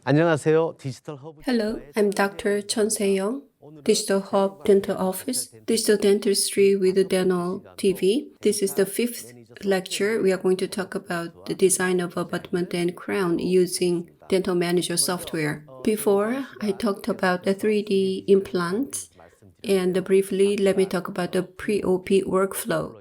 안녕하세요. 디지털 허브 Hello, I'm Dr. Chun Se-young, Digital Hub Dental Office, Digital Dentistry with the Dental TV. This is the fifth lecture. We are going to talk about the design of abutment and crown using Dental Manager software. Before, I talked about the 3D implants, and briefly, let me talk about the pre-OP workflow.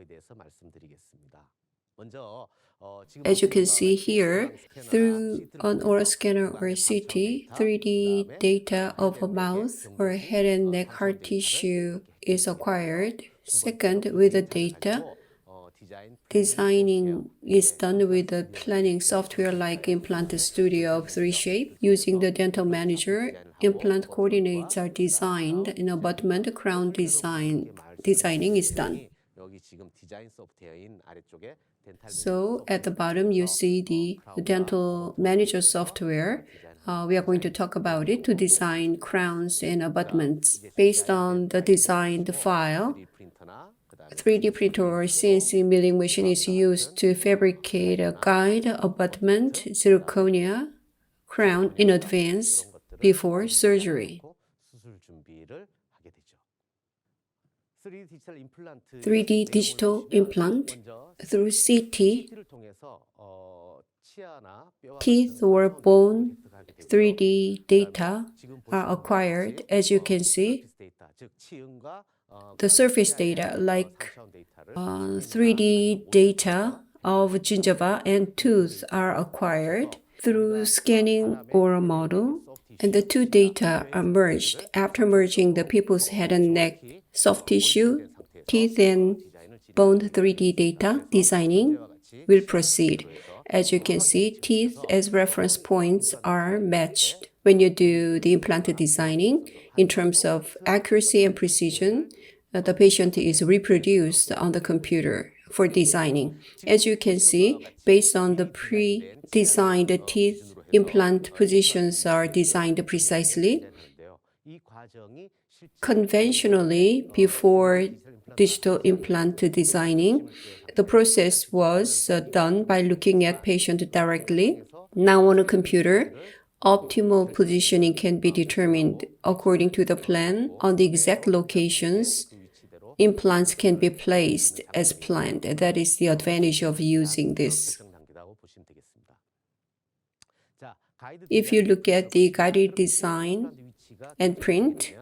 As you can see here, through an oral scanner or CT, 3D data of a mouth or head and neck hard tissue is acquired. Second, with the data, designing is done with the planning software like Implant Studio of 3Shape. Using the Dental Manager, implant coordinates are designed and abutment crown designing is done. So at the bottom, you see the Dental Manager software. We are going to talk about it to design crowns and abutments. Based on the designed file, 3D printer or CNC milling machine is used to fabricate a guide, abutment, zirconia, crown in advance before surgery. 3D digital implant through CT, teeth or bone 3D data are acquired. As you can see, the surface data like 3D data of gingiva and tooth are acquired through scanning oral model, and the two data are merged. After merging the people's head and neck soft tissue, teeth and bone 3D data, designing will proceed. As you can see, teeth as reference points are matched when you do the implant designing. In terms of accuracy and precision, the patient is reproduced on the computer for designing. As you can see, based on the pre-designed teeth, implant positions are designed precisely. Conventionally, before digital implant designing, the process was done by looking at patient directly. Now on a computer, optimal positioning can be determined according to the plan. On the exact locations, implants can be placed as planned. That is the advantage of using this. If you look at the guided design and print,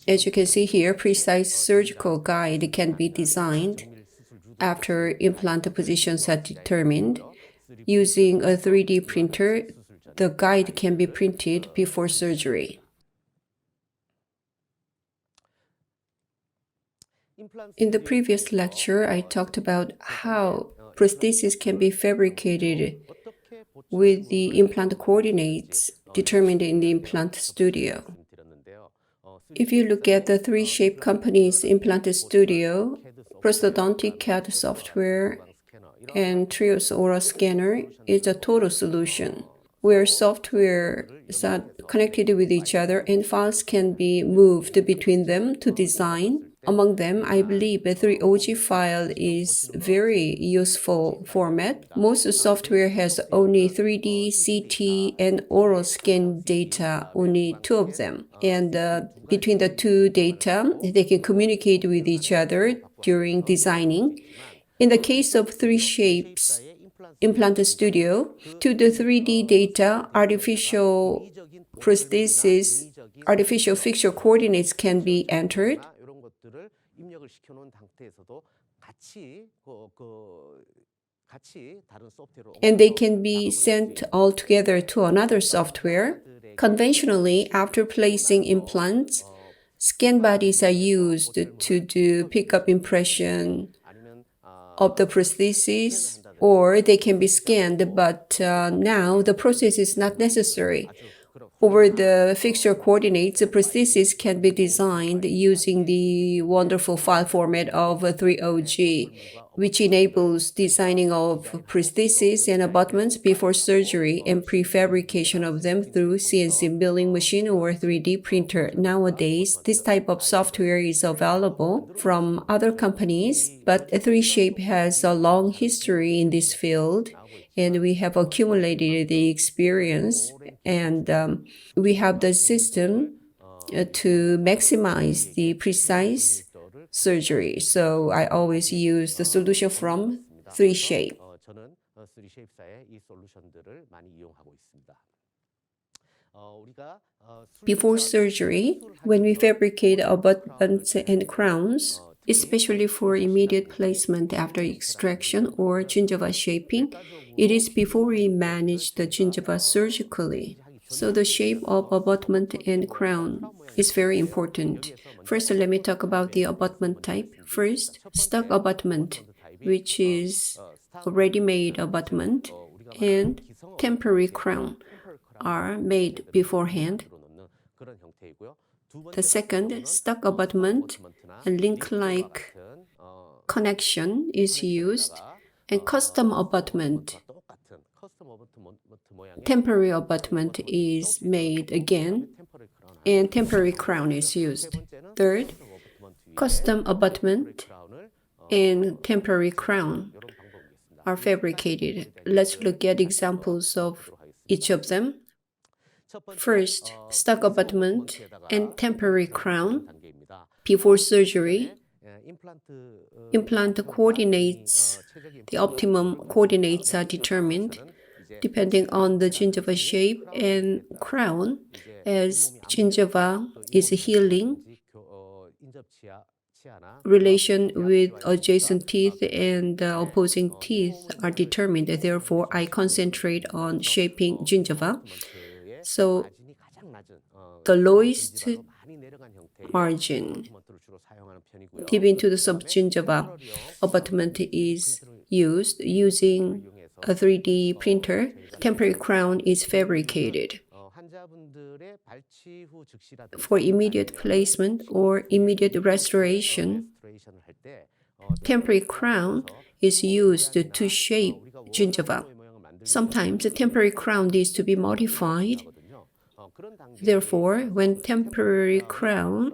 as you can see here, precise surgical guide can be designed after implant positions are determined. Using a 3D printer, the guide can be printed before surgery. In the previous lecture, I talked about how prosthesis can be fabricated with the implant coordinates determined in the Implant Studio. If you look at the 3Shape company's Implant Studio, prosthodontic CAD software, and Trios oral scanner is a total solution where software is connected with each other and files can be moved between them to design. Among them, I believe a 3OG file is very useful format. Most software has only 3D, CT, and oral scan data, only two of them. And between the two data, they can communicate with each other during designing. In the case of 3Shapes Implant Studio, to the 3D data, artificial prosthesis, artificial fixture coordinates can be entered. And they can be sent all together to another software. Conventionally, after placing implants, scan bodies are used to do pickup impression of the prosthesis, or they can be scanned, but now the process is not necessary. Over the fixture coordinates, the prosthesis can be designed using the wonderful file format of 3OG, which enables designing of prosthesis and abutments before surgery and prefabrication of them through CNC milling machine or 3D printer. Nowadays, this type of software is available from other companies, but 3Shape has a long history in this field, and we have accumulated the experience, and we have the system to maximize the precise surgery. So I always use the solution from 3Shape. 저는 3쉐입사의 이 솔루션들을 많이 이용하고 있습니다. Before surgery, when we fabricate abutments and crowns, especially for immediate placement after extraction or gingiva shaping, it is before we manage the gingiva surgically. So the shape of abutment and crown is very important. First, let me talk about the abutment type. First, stuck abutment, which is a ready-made abutment, and temporary crown are made beforehand. The second, stuck abutment and link-like connection is used, and custom abutment, temporary abutment is made again, and temporary crown is used. Third, custom abutment and temporary crown are fabricated. Let's look at examples of each of them. First, stuck abutment and temporary crown. Before surgery, implant coordinates, the optimum coordinates are determined depending on the gingiva shape and crown. As gingiva is healing, relation with adjacent teeth and opposing teeth are determined. Therefore, I concentrate on shaping gingiva. So the lowest margin deep into the subgingiva abutment is used using a 3D printer. Temporary crown is fabricated. For immediate placement or immediate restoration, temporary crown is used to shape gingiva. Sometimes the temporary crown needs to be modified. Therefore, when temporary crown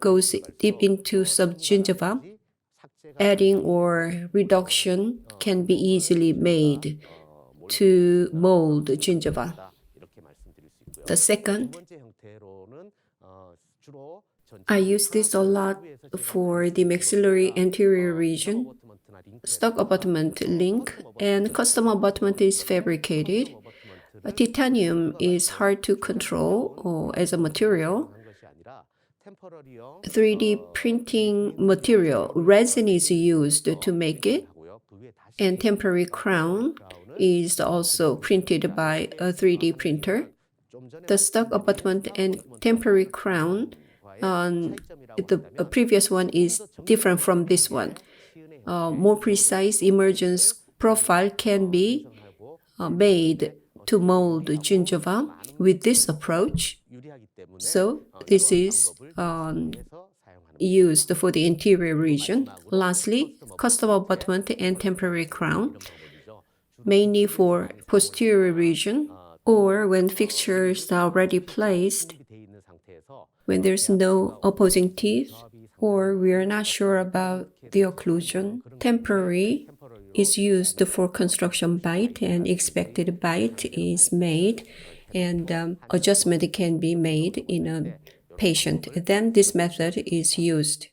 goes deep into subgingiva, adding or reduction can be easily made to mold gingiva. The second, I use this a lot for the maxillary anterior region. Stuck abutment link and custom abutment is fabricated. Titanium is hard to control as a material. 3D printing material, resin is used to make it, and temporary crown is also printed by a 3D printer. The stuck abutment and temporary crown on the previous one is different from this one. More precise emergence profile can be made to mold gingiva with this approach. So this is used for the anterior region. Lastly, custom abutment and temporary crown, mainly for posterior region or when fixtures are already placed, when there's no opposing teeth or we are not sure about the occlusion. Temporary is used for construction bite, and expected bite is made, and adjustment can be made in a patient. Then this method is used.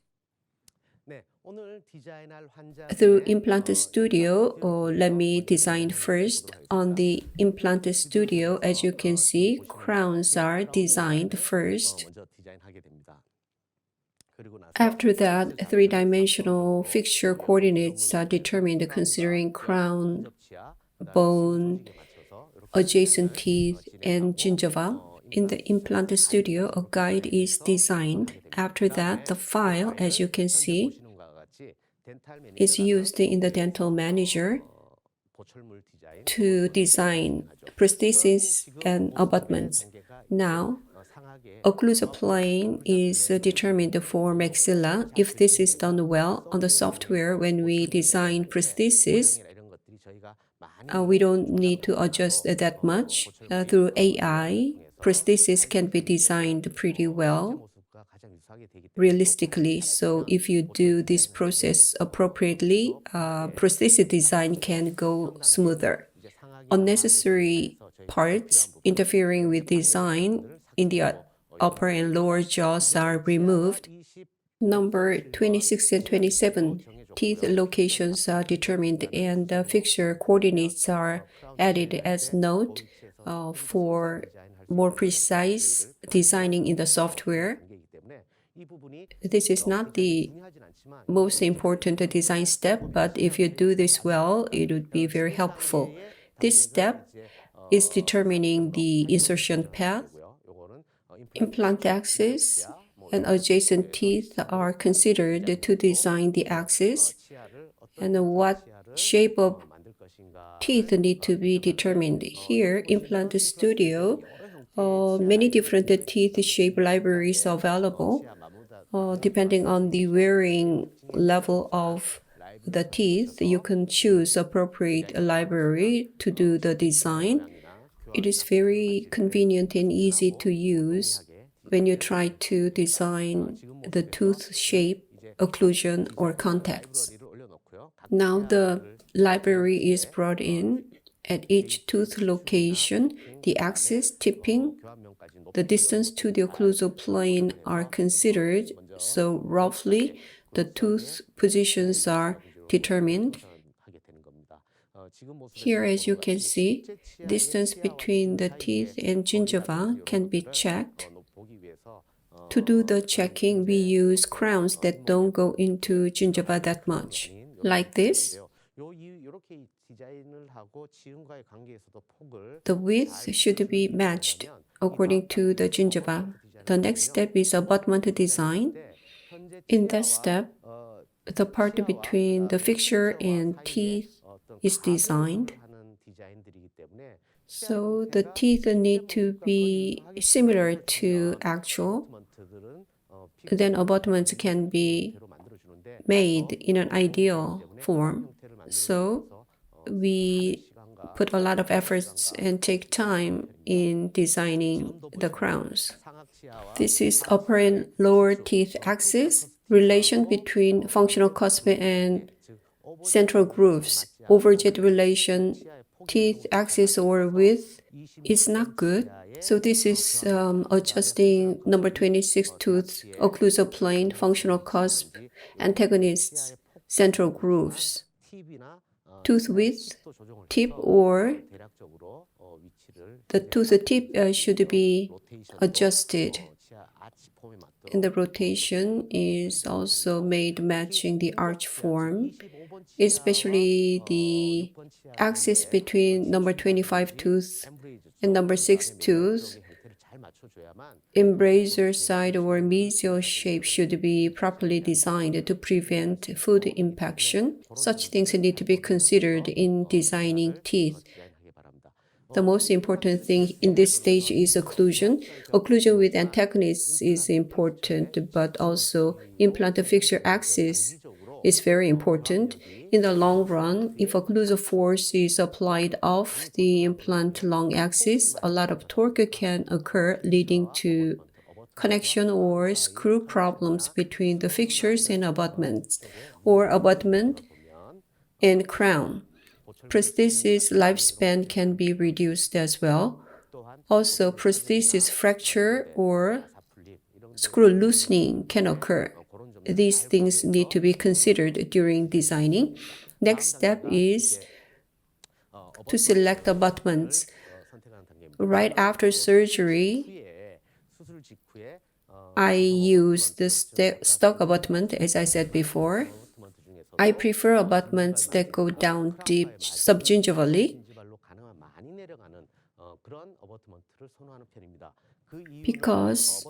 Through Implant Studio, let me design first. On the Implant Studio, as you can see, crowns are designed first. After that, three-dimensional fixture coordinates are determined considering crown, bone, adjacent teeth, and gingiva. In the Implant Studio, a guide is designed. After that, the file, as you can see, is used in the Dental Manager to design prostheses and abutments. Now, occlusal plane is determined for maxilla. If this is done well on the software, when we design prosthesis, we don't need to adjust that much. Through AI, prosthesis can be designed pretty well, realistically. So if you do this process appropriately, prosthesis design can go smoother. unnecessary parts interfering with design in the upper and lower jaws are removed. Number 26 and 27, teeth locations are determined and the fixture coordinates are added as note for more precise designing in the software. This is not the most important design step, but if you do this well, it would be very helpful. This step is determining the insertion path. Implant axis and adjacent teeth are considered to design the axis, and what shape of teeth need to be determined. Here, Implant Studio, many different teeth shape libraries are available. Depending on the wearing level of the teeth, you can choose appropriate library to do the design. It is very convenient and easy to use when you try to design the tooth shape, occlusion, or contacts. Now the library is brought in. At each tooth location, the axis, tipping, the distance to the occlusal plane are considered, so roughly the tooth positions are determined. Here, as you can see, distance between the teeth and gingiva can be checked. To do the checking, we use crowns that don't go into gingiva that much, like this. The width should be matched according to the gingiva. The next step is abutment design. In that step, the part between the fixture and teeth is designed. So the teeth need to be similar to actual. Then abutments can be made in an ideal form. So we put a lot of efforts and take time in designing the crowns. This is upper and lower teeth axis, relation between functional cusp and central grooves. Overjet relation, teeth axis or width is not good. So this is adjusting number 26 tooth, occlusal plane, functional cusp, antagonists, central grooves. Tooth width, tip or the tooth tip should be adjusted. And the rotation is also made matching the arch form, especially the axis between number 25 tooth and number 6 tooth. Embracer side or mesial shape should be properly designed to prevent food impaction. Such things need to be considered in designing teeth. The most important thing in this stage is occlusion. Occlusion with antagonists is important, but also implant fixture axis is very important. In the long run, if occlusal force is applied off the implant long axis, a lot of torque can occur, leading to connection or screw problems between the fixtures and abutments, or abutment and crown. Prosthesis lifespan can be reduced as well. Also, prosthesis fracture or screw loosening can occur. These things need to be considered during designing. Next step is to select abutments. Right after surgery, I use the stock abutment, as I said before. I prefer abutments that go down deep subgingivally because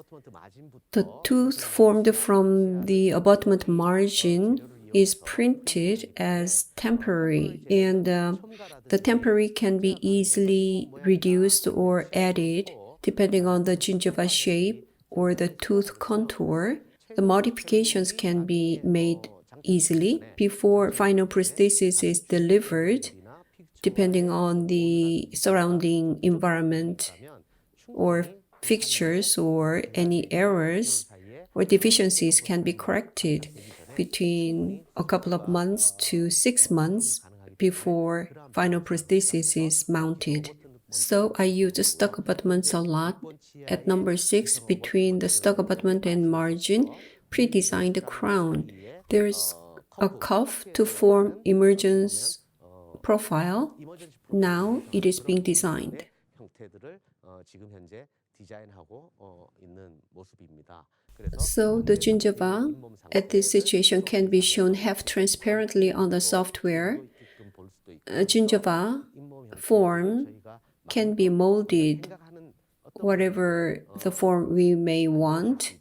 the tooth formed from the abutment margin is printed as temporary, and the temporary can be easily reduced or added depending on the gingiva shape or the tooth contour. The modifications can be made easily before final prosthesis is delivered, depending on the surrounding environment or fixtures, or any errors or deficiencies can be corrected between a couple of months to 6 months before final prosthesis is mounted. So I use stuck abutments a lot. At number 6, between the stuck abutment and margin, pre-designed crown. There's a cuff to form emergence profile. Now it is being designed. So the gingiva at this situation can be shown half transparently on the software. Gingiva form can be molded whatever the form we may want.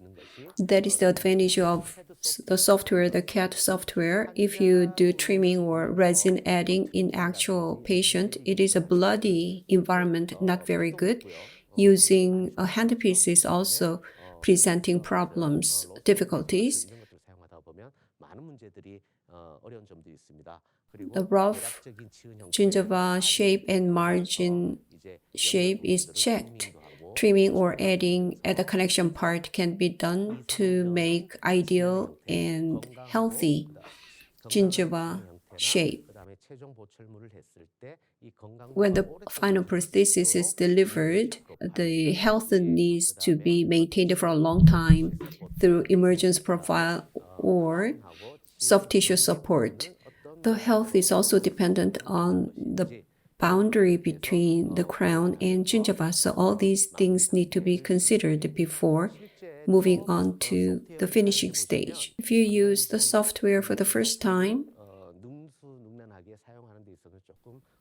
That is the advantage of the software, the CAD software. If you do trimming or resin adding in actual patient, it is a bloody environment, not very good. Using a handpiece is also presenting problems, difficulties. The rough gingiva shape and margin shape is checked. Trimming or adding at the connection part can be done to make ideal and healthy gingiva shape. When the final prosthesis is delivered, the health needs to be maintained for a long time through emergence profile or soft tissue support. The health is also dependent on the boundary between the crown and gingiva, so all these things need to be considered before moving on to the finishing stage. If you use the software for the first time,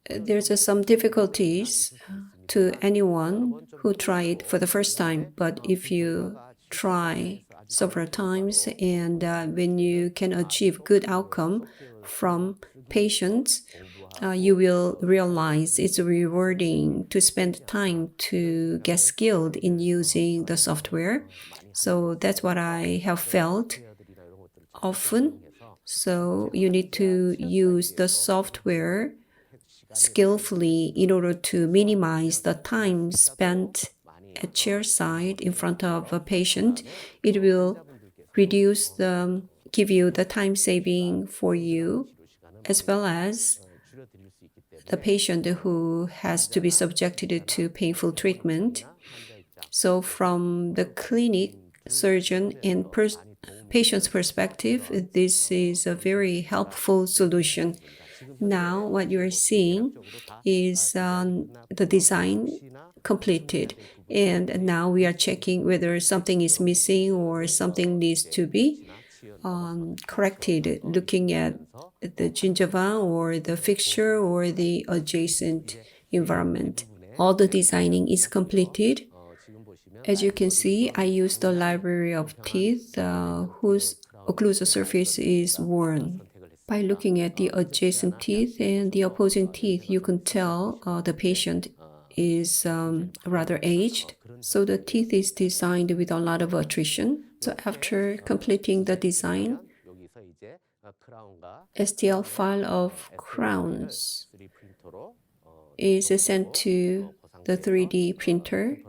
there's some difficulties to anyone who tried for the first time, but if you try several times and when you can achieve good outcome from patients, you will realize it's rewarding to spend time to get skilled in using the software. So that's what I have felt often. So you need to use the software skillfully in order to minimize the time spent at chairside in front of a patient. It will give you the time saving for you, as well as the patient who has to be subjected to painful treatment. So from the clinic, surgeon, and patient's perspective, this is a very helpful solution. Now what you are seeing is the design completed, and now we are checking whether something is missing or something needs to be corrected, looking at the gingiva or the fixture or the adjacent environment. All the designing is completed. As you can see, I used the library of teeth whose occlusal surface is worn. By looking at the adjacent teeth and the opposing teeth, you can tell the patient is rather aged. So the teeth is designed with a lot of attrition. So after completing the design, STL file of crowns is sent to the 3D printer,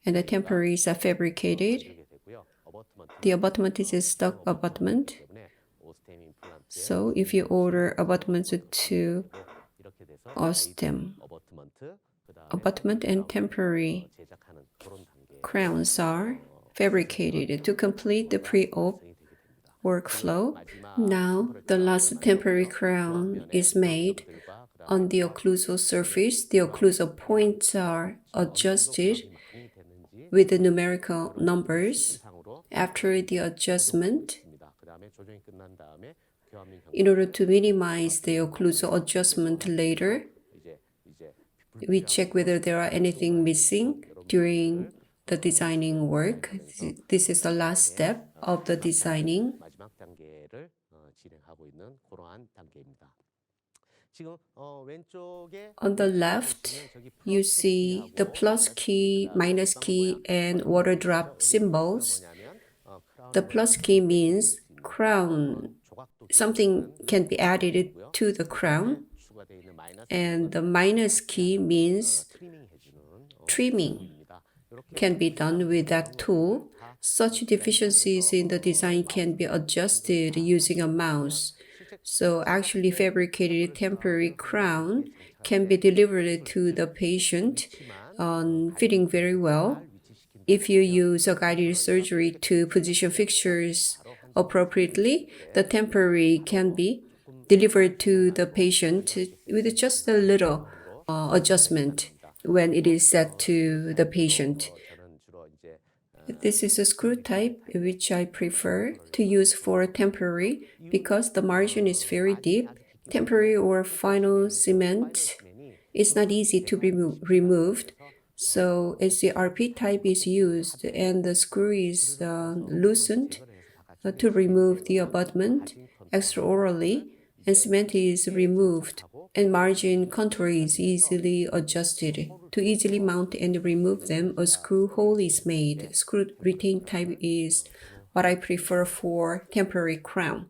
and the temporaries are fabricated. The abutment is a stock abutment. So if you order abutments to OSSTEM, abutment and temporary crowns are fabricated to complete the pre-op workflow. Now the last temporary crown is made. On the occlusal surface, the occlusal points are adjusted with the numerical numbers. After the adjustment, in order to minimize the occlusal adjustment later, we check whether there are anything missing during the designing work. This is the last step of the designing. On the left, you see the plus key, minus key, and water drop symbols. The plus key means crown. Something can be added to the crown. And the minus key means trimming can be done with that tool. Such deficiencies in the design can be adjusted using a mouse. So actually fabricated temporary crown can be delivered to the patient fitting very well. If you use a guided surgery to position fixtures appropriately, the temporary can be delivered to the patient with just a little adjustment when it is set to the patient. This is a screw type which I prefer to use for temporary because the margin is very deep. Temporary or final cement is not easy to be removed. So SCRP type is used and the screw is loosened to remove the abutment extraorally, and cement is removed and margin contour is easily adjusted. To easily mount and remove them, a screw hole is made. Screw retain type is what I prefer for temporary crown.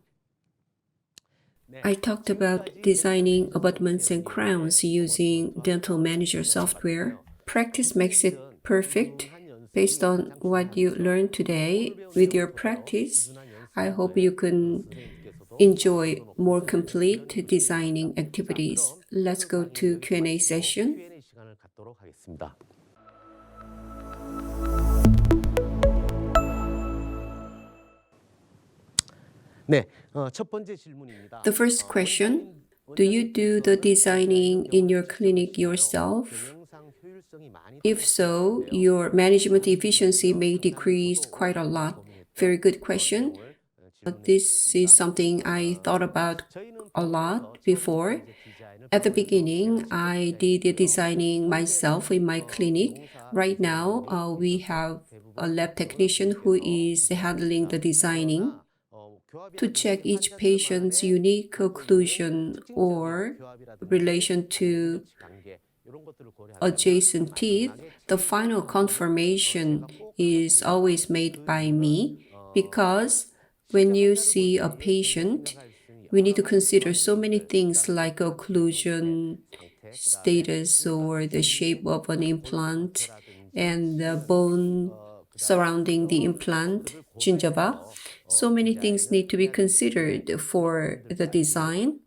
I talked about designing abutments and crowns using Dental Manager software. Practice makes it perfect. Based on what you learned today, with your practice, I hope you can enjoy more complete designing activities. Let's go to Q&A session. The first question, do you do the designing in your clinic yourself? If so, your management efficiency may decrease quite a lot. Very good question. This is something I thought about a lot before. At the beginning, I did the designing myself in my clinic. Right now, we have a lab technician who is handling the designing to check each patient's unique occlusion or relation to adjacent teeth. The final confirmation is always made by me because when you see a patient, we need to consider so many things like occlusion status or the shape of an implant and the bone surrounding the implant, gingiva. So many things need to be considered for the design.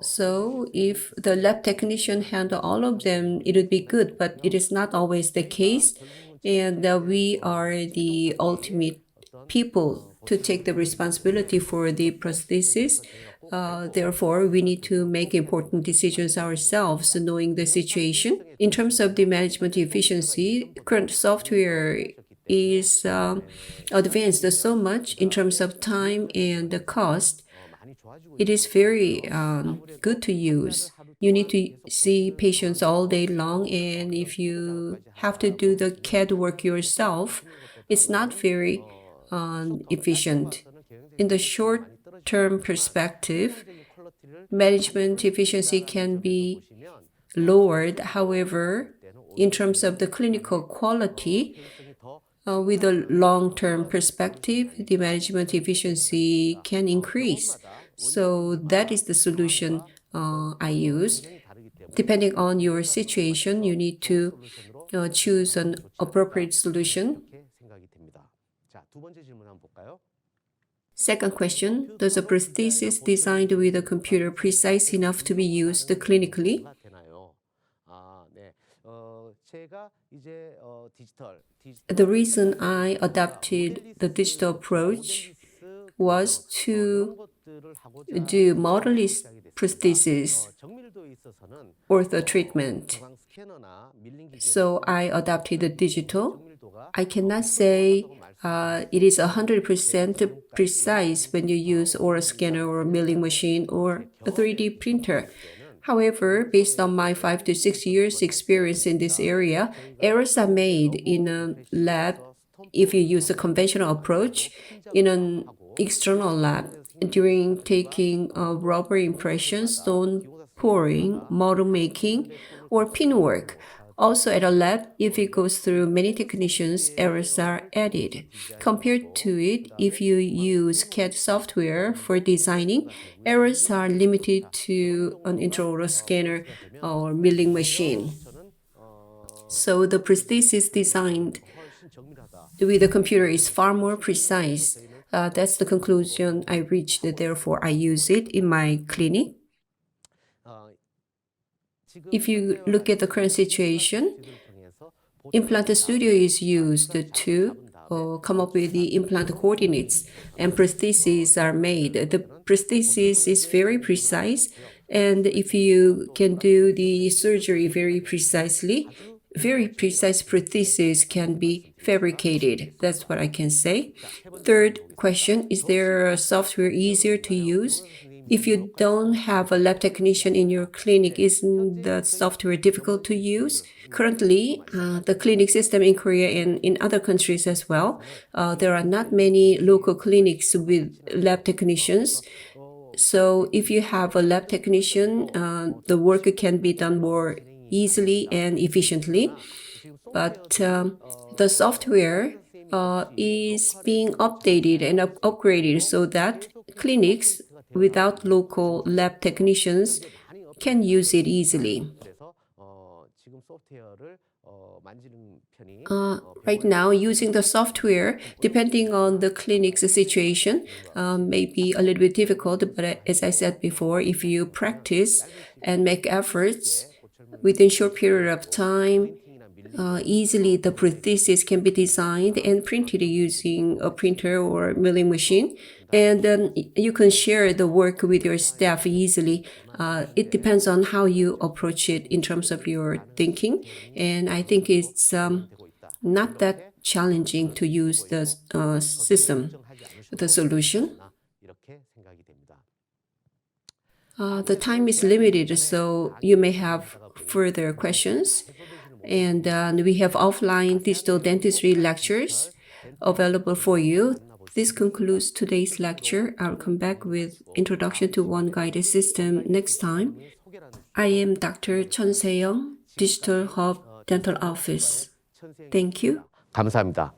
So if the lab technician handle all of them, it would be good, but it is not always the case. And we are the ultimate people to take the responsibility for the prosthesis. Therefore, we need to make important decisions ourselves, knowing the situation. In terms of the management efficiency, current software is advanced so much in terms of time and the cost. It is very good to use. You need to see patients all day long, and if you have to do the CAD work yourself, it's not very efficient. In the short-term perspective, management efficiency can be lowered. However, in terms of the clinical quality, with a long-term perspective, the management efficiency can increase. So that is the solution I use. Depending on your situation, you need to choose an appropriate solution. Second question, does a prosthesis designed with a computer precise enough to be used clinically? The reason I adopted the digital approach was to do modeless prosthesis ortho treatment. So I adopted the digital. I cannot say it is 100% precise when you use or a scanner or a milling machine or a 3D printer. However, based on my 5 to 6 years experience in this area, errors are made in a lab if you use a conventional approach in an external lab during taking rubber impressions, stone pouring, model making, or pin work. Also at a lab, if it goes through many technicians, errors are added. Compared to it, if you use CAD software for designing, errors are limited to an intraoral scanner or milling machine. So the prosthesis designed with the computer is far more precise. That's the conclusion I reached. Therefore, I use it in my clinic. If you look at the current situation, Implant Studio is used to come up with the implant coordinates, and prostheses are made. The prosthesis is very precise, and if you can do the surgery very precisely, very precise prosthesis can be fabricated. That's what I can say. Third question, is there a software easier to use? If you don't have a lab technician in your clinic, isn't the software difficult to use? Currently, the clinic system in Korea and in other countries as well, there are not many local clinics with lab technicians. So if you have a lab technician, the work can be done more easily and efficiently. But the software is being updated and upgraded so that clinics without local lab technicians can use it easily. Right now, using the software, depending on the clinic's situation, may be a little bit difficult. But as I said before, if you practice and make efforts within a short period of time, easily the prosthesis can be designed and printed using a printer or milling machine. And then you can share the work with your staff easily. It depends on how you approach it in terms of your thinking. And I think it's not that challenging to use the system, the solution. The time is limited, so you may have further questions. And we have offline digital dentistry lectures available for you. This concludes today's lecture. I'll come back with Introduction to One Guided System next time. I am Dr. Chun Se-young, Digital Hub Dental Office. Thank you. 감사합니다.